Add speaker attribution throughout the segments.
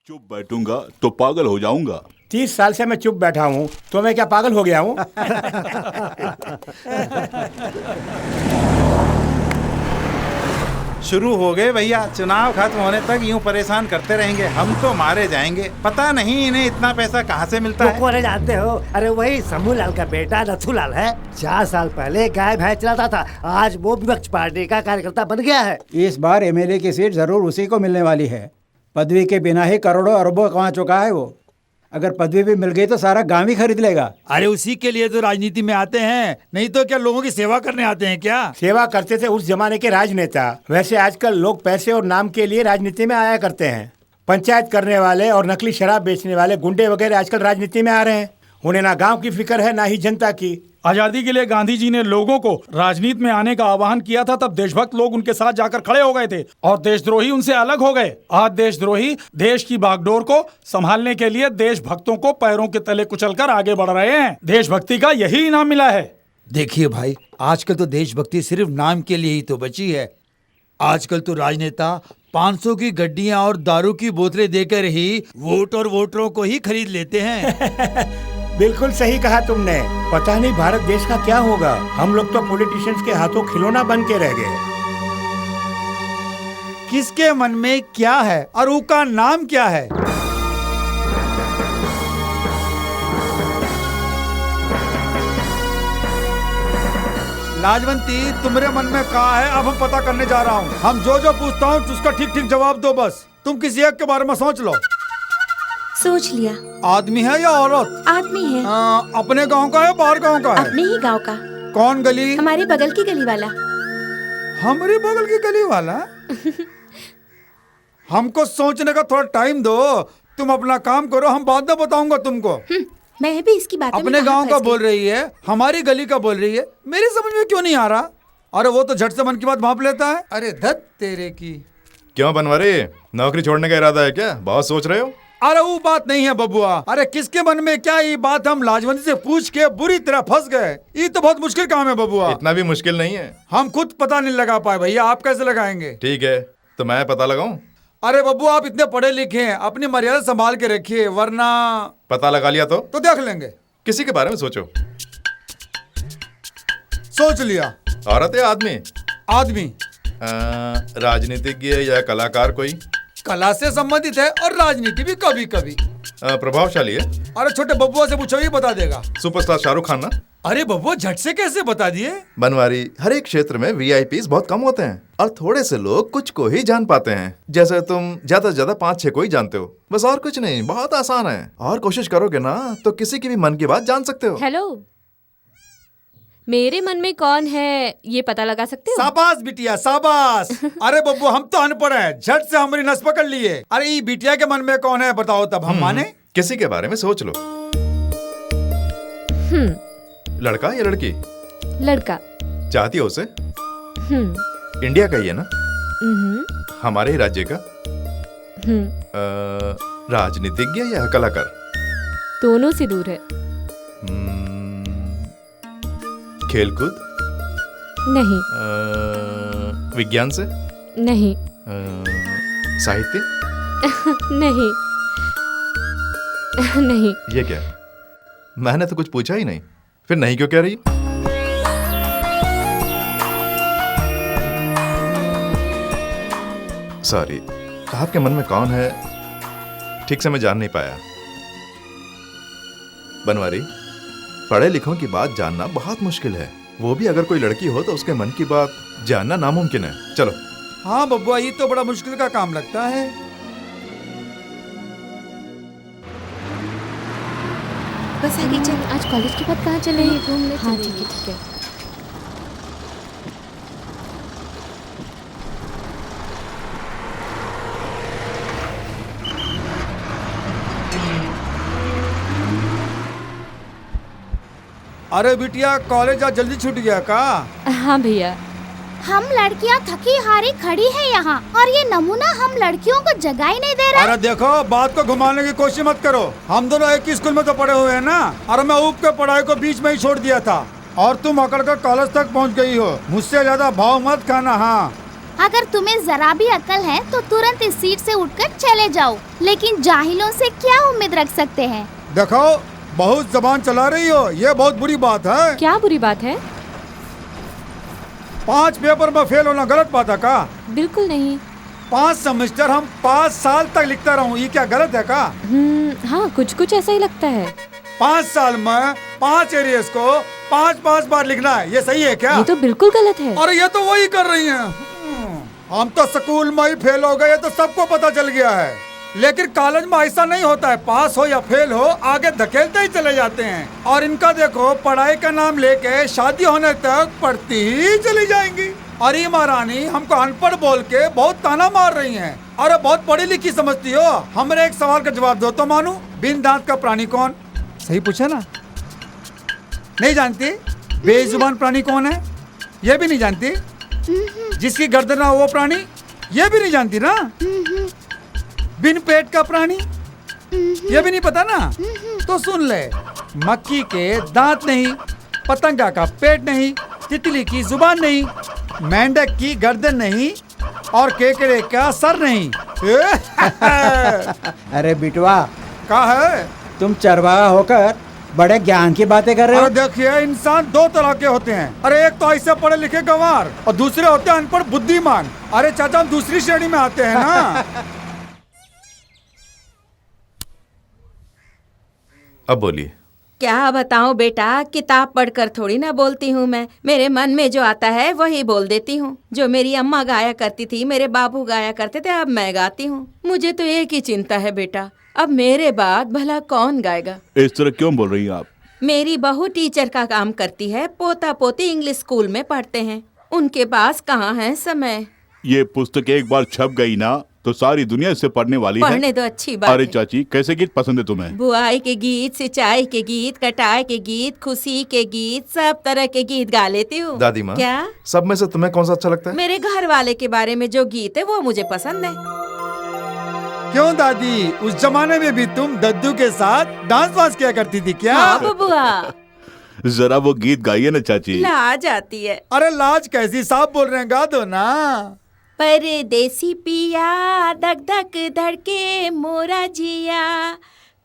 Speaker 1: चुप बैठूंगा तो पागल हो जाऊंगा।
Speaker 2: 30 साल से मैं चुप बैठा हूँ तो मैं क्या पागल हो गया हूँ?
Speaker 3: शुरू हो गए भैया। चुनाव खत्म होने तक यूं परेशान करते रहेंगे, हम तो मारे जाएंगे। पता नहीं इन्हें इतना पैसा कहाँ से मिलता है।
Speaker 4: कौन जानते हो? अरे वही समूलाल का बेटा नथुलाल है। 4 साल पहले गाय भैंस चलाता था, आज वो विपक्ष पार्टी का कार्यकर्ता बन गया है।
Speaker 5: इस बार एमएलए की सीट जरूर उसी को मिलने वाली है। पदवी के बिना ही करोड़ों अरबों कमा चुका है वो। अगर पदवी भी मिल गई तो सारा गांव ही खरीद लेगा।
Speaker 6: अरे उसी के लिए तो राजनीति में आते हैं, नहीं तो क्या लोगों की सेवा करने आते हैं क्या?
Speaker 2: सेवा करते थे उस जमाने के राजनेता, वैसे आजकल लोग पैसे और नाम के लिए राजनीति में आया करते हैं। पंचायत करने वाले और नकली शराब बेचने वाले गुंडे वगैरह आजकल राजनीति में आ रहे हैं। उन्हें ना गांव की फिक्र है ना ही जनता की।
Speaker 7: आजादी के लिए गांधी जी ने लोगों को राजनीति में आने का आह्वान किया था, तब देशभक्त लोग उनके साथ जाकर खड़े हो गए थे और देशद्रोही उनसे अलग हो गए। आज देशद्रोही देश की बागडोर को संभालने के लिए देशभक्तों को पैरों के तले कुचलकर आगे बढ़ रहे हैं। देशभक्ति का यही इनाम मिला है।
Speaker 6: देखिए भाई, आजकल तो देशभक्ति सिर्फ नाम के लिए ही तो बची है। आजकल तो राजनेता 500 की गड्डियां और दारू की बोतलें देकर ही वोट और वोटरों को ही खरीद लेते हैं।
Speaker 2: बिल्कुल सही कहा तुमने। पता नहीं भारत देश का क्या होगा। हम लोग तो पॉलिटिशियंस के हाथों खिलौना बन के रह गए।
Speaker 6: किसके मन में क्या है और उसका नाम क्या है? लाजवंती, तुम्हारे मन में क्या है अब हम पता करने जा रहा हूँ। हम जो जो पूछता हूँ उसका ठीक ठीक जवाब दो बस। तुम किसी एक के बारे में सोच लो।
Speaker 8: सोच लिया।
Speaker 6: आदमी है या औरत?
Speaker 8: आदमी है।
Speaker 6: अपने गांव का है बाहर गांव का है?
Speaker 8: अपने ही गांव का।
Speaker 6: कौन गली?
Speaker 8: हमारे बगल की गली वाला।
Speaker 6: हमारे बगल की गली वाला? हमको सोचने का थोड़ा टाइम दो। तुम अपना काम करो, हम बाद में बताऊंगा तुमको।
Speaker 8: मैं भी इसकी बात
Speaker 6: अपने गांव का बोल रही है, हमारी गली का बोल रही है। मेरी समझ में क्यों नहीं आ रहा? अरे वो तो झट से मन की बात भाप लेता है। अरे धत तेरे की।
Speaker 9: क्यों बनवारी, नौकरी छोड़ने का इरादा है क्या? बहुत सोच रहे हो?
Speaker 6: अरे वो बात नहीं है बबुआ। अरे किसके मन में क्या, ये बात हम लाजवंती से पूछ के बुरी तरह फंस गए। ये तो बहुत मुश्किल काम है बबुआ।
Speaker 9: इतना भी मुश्किल नहीं है।
Speaker 6: हम खुद पता नहीं लगा पाए भैया, आप कैसे लगाएंगे?
Speaker 9: ठीक है तो मैं पता लगाऊं?
Speaker 6: अरे बबुआ, आप इतने पढ़े लिखे हैं, अपनी मर्यादा संभाल के रखिए, वरना
Speaker 9: पता लगा लिया तो
Speaker 6: देख लेंगे।
Speaker 9: किसी के बारे में सोचो।
Speaker 6: सोच लिया।
Speaker 9: औरत या आदमी?
Speaker 6: आदमी।
Speaker 9: राजनीतिज्ञ या कलाकार? कोई
Speaker 6: कला से संबंधित है और राजनीति भी कभी कभी।
Speaker 9: प्रभावशाली है?
Speaker 6: अरे छोटे बबुआ से पूछो, ही बता देगा।
Speaker 9: सुपरस्टार शाहरुख खान ना?
Speaker 6: अरे बबुआ, झट से कैसे बता दिए?
Speaker 9: बनवारी, हर एक क्षेत्र में वीआईपीज बहुत कम होते हैं और थोड़े से लोग कुछ को ही जान पाते हैं। जैसे तुम ज्यादा से ज्यादा 5-6 को ही जानते हो, बस और कुछ नहीं। बहुत आसान है, और कोशिश करोगे ना तो किसी की भी मन की बात जान सकते हो।
Speaker 8: हेलो, मेरे मन में कौन है ये पता लगा सकते हो?
Speaker 6: शाबाश बिटिया शाबाश। अरे बब्बू, हम तो अनपढ़ हैं, झट से हमारी नस पकड़ लिए। अरे ये बिटिया के मन में कौन है बताओ, तब हम माने।
Speaker 9: किसी के बारे में सोच लो। लड़का या लड़की?
Speaker 8: लड़का।
Speaker 9: चाहती हो उसे? इंडिया का ही है ना? हमारे ही राज्य का? राजनीतिज्ञ या कलाकार?
Speaker 8: दोनों से दूर है।
Speaker 9: खेलकूद?
Speaker 8: नहीं।
Speaker 9: विज्ञान से?
Speaker 8: नहीं।
Speaker 9: साहित्य?
Speaker 8: नहीं। नहीं।
Speaker 9: ये क्या? मैंने तो कुछ पूछा ही नहीं, फिर नहीं क्यों कह रही? सॉरी, आपके मन में कौन है ठीक से मैं जान नहीं पाया। बनवारी, पढ़े लिखों की बात जानना बहुत मुश्किल है, वो भी अगर कोई लड़की हो तो उसके मन की बात जानना नामुमकिन है। चलो।
Speaker 6: हाँ बब्बुआ, ये तो बड़ा मुश्किल का काम लगता है।
Speaker 8: बस आगे चल। आज कॉलेज के बाद कहाँ चले? घूमने। हाँ ठीक है ठीक है।
Speaker 6: अरे बिटिया, कॉलेज आज जल्दी छूट गया का?
Speaker 8: हाँ भैया।
Speaker 10: हम लड़कियां थकी हारी खड़ी हैं यहाँ, और ये नमूना हम लड़कियों को जगह ही नहीं दे रहा।
Speaker 6: अरे देखो, बात को घुमाने की कोशिश मत करो। हम दोनों एक ही स्कूल में तो पढ़े हुए हैं ना। और मैं ऊप के पढ़ाई को बीच में ही छोड़ दिया था, और तुम अकड़ कर कॉलेज तक पहुँच गई हो। मुझसे ज्यादा भाव मत खाना। हाँ
Speaker 10: अगर तुम्हें जरा भी अकल है तो तुरंत इस सीट से उठकर चले जाओ, लेकिन जाहिलों से क्या उम्मीद रख सकते हैं।
Speaker 11: देखो, बहुत जबान चला रही हो, ये बहुत बुरी बात है।
Speaker 8: क्या बुरी बात है?
Speaker 11: 5 पेपर में फेल होना गलत बात है का?
Speaker 8: बिल्कुल नहीं।
Speaker 11: 5 सेमेस्टर हम 5 साल तक लिखता रहूं, ये क्या गलत है का?
Speaker 8: हाँ, कुछ ऐसा ही लगता है।
Speaker 11: 5 साल में 5 एरियर्स को 5 बार लिखना है, ये सही है क्या?
Speaker 8: ये तो बिल्कुल गलत है।
Speaker 11: अरे ये तो वही कर रही हैं। हम तो स्कूल में ही फेल हो गए, तो सबको पता चल गया है, लेकिन कॉलेज में ऐसा नहीं होता है। पास हो या फेल हो, आगे धकेलते ही चले जाते हैं। और इनका देखो, पढ़ाई का नाम लेके शादी होने तक पढ़ती ही चली जाएंगी। अरे महारानी, हमको अनपढ़ बोल के बहुत ताना मार रही हैं। अरे बहुत पढ़ी लिखी समझती हो। हमारे एक सवाल का जवाब दो तो मानू। बिन दांत का प्राणी कौन? सही पूछा ना? नहीं जानती? बेजुबान प्राणी कौन है? ये भी नहीं जानती? जिसकी गर्दन ना हो वो प्राणी, ये भी नहीं जानती ना? बिन पेट का प्राणी, ये भी नहीं पता ना? तो सुन ले, मक्खी के दांत नहीं, पतंगा का पेट नहीं, तितली की जुबान नहीं, मेंढक की गर्दन नहीं और केकड़े का सर नहीं।
Speaker 5: अरे बिटवा,
Speaker 11: क्या है?
Speaker 5: तुम चरवाहा होकर बड़े ज्ञान की बातें कर रहे हो।
Speaker 11: अरे देखिए, इंसान 2 तरह के होते हैं। अरे एक तो ऐसे पढ़े लिखे गंवार और दूसरे होते हैं अनपढ़ बुद्धिमान। अरे चाचा, हम दूसरी श्रेणी में आते हैं ना।
Speaker 9: अब बोलिए।
Speaker 12: क्या बताऊं बेटा, किताब पढ़कर थोड़ी ना बोलती हूँ मैं। मेरे मन में जो आता है वही बोल देती हूँ। जो मेरी अम्मा गाया करती थी, मेरे बाबू गाया करते थे, अब मैं गाती हूँ। मुझे तो एक ही चिंता है बेटा, अब मेरे बाद भला कौन गाएगा।
Speaker 1: इस तरह क्यों बोल रही हैं आप?
Speaker 12: मेरी बहू टीचर का काम करती है, पोता पोती इंग्लिश स्कूल में पढ़ते हैं, उनके पास कहाँ है समय।
Speaker 1: ये पुस्तक एक बार छप गई ना तो सारी दुनिया इससे पढ़ने वाली है।
Speaker 12: पढ़ने तो अच्छी बात
Speaker 1: अरे
Speaker 12: है।
Speaker 1: चाची, कैसे गीत पसंद है तुम्हें?
Speaker 12: बुआई के गीत, सिंचाई के गीत, कटाई के गीत, खुशी के गीत, सब तरह के गीत गा लेती हूँ।
Speaker 9: दादी माँ,
Speaker 12: क्या?
Speaker 9: सब में से तुम्हें कौन सा अच्छा लगता है?
Speaker 12: मेरे घर वाले के बारे में जो गीत है वो मुझे पसंद है।
Speaker 11: क्यों दादी, उस जमाने में भी तुम दद्दू के साथ डांस वांस किया करती थी क्या?
Speaker 12: हाँ बबुआ।
Speaker 1: जरा वो गीत गाइए ना चाची।
Speaker 12: लाज आती है।
Speaker 11: अरे लाज कैसी, साफ बोल रहे हैं, गा दो ना।
Speaker 12: परदेसी पिया धक धक धड़के मोरा जिया,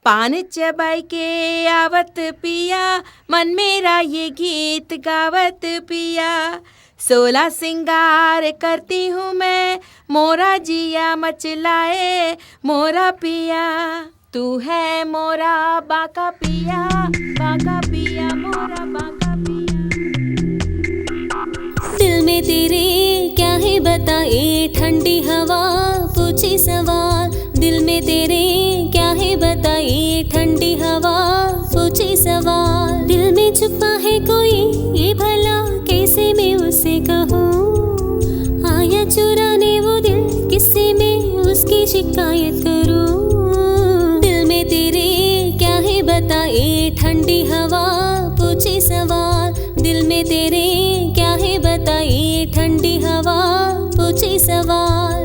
Speaker 12: पान चबाई के आवत पिया, मन मेरा ये गीत गावत पिया। 16 सिंगार करती हूँ मैं, मोरा जिया मचलाए मोरा पिया। तू है मोरा बाका पिया, बाका पिया मोरा बाका पिया।
Speaker 13: दिल में तेरे क्या है बताए, ठंडी हवा पूछे सवाल। दिल में तेरे क्या है बताए, ठंडी हवा पूछे सवाल। दिल में छुपा है कोई ये भला, कैसे मैं उसे कहूँ। आया चुराने वो दिल, किससे मैं उसकी शिकायत करूँ। दिल में तेरे क्या है बताए, ठंडी हवा पूछे सवाल। दिल में तेरे क्या है बताए, ठंडी हवा पूछे सवाल।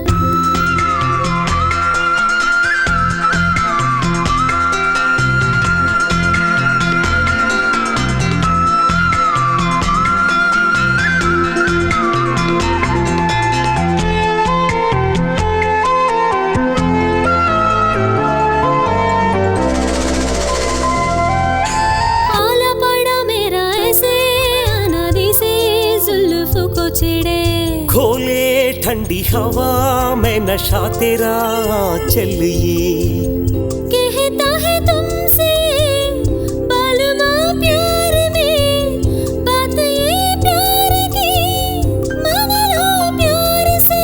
Speaker 14: खोले ठंडी हवा में नशा तेरा चलिए।
Speaker 13: कहता है तुमसे बालमा प्यार में, बात ये प्यार की मान लो प्यार से।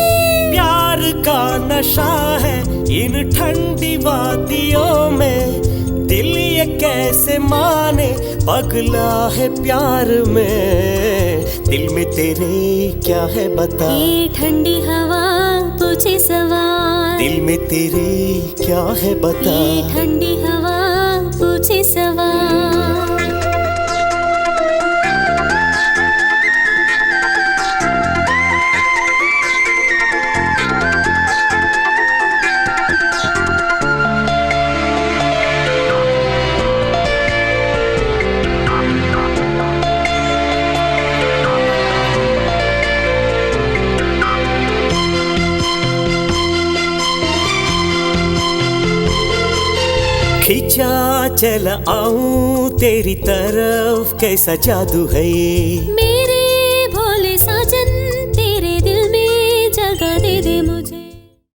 Speaker 14: प्यार का नशा है इन ठंडी वादियों में, दिल ये कैसे माने पगला है प्यार में। दिल में तेरे क्या है बता,
Speaker 13: ये ठंडी हवा पूछे सवाल।
Speaker 14: दिल में तेरे क्या है बता,
Speaker 13: ये ठंडी हवा पूछे सवाल।
Speaker 14: खिंचा चल आऊं तेरी तरफ, कैसा जादू है ये।
Speaker 13: मेरे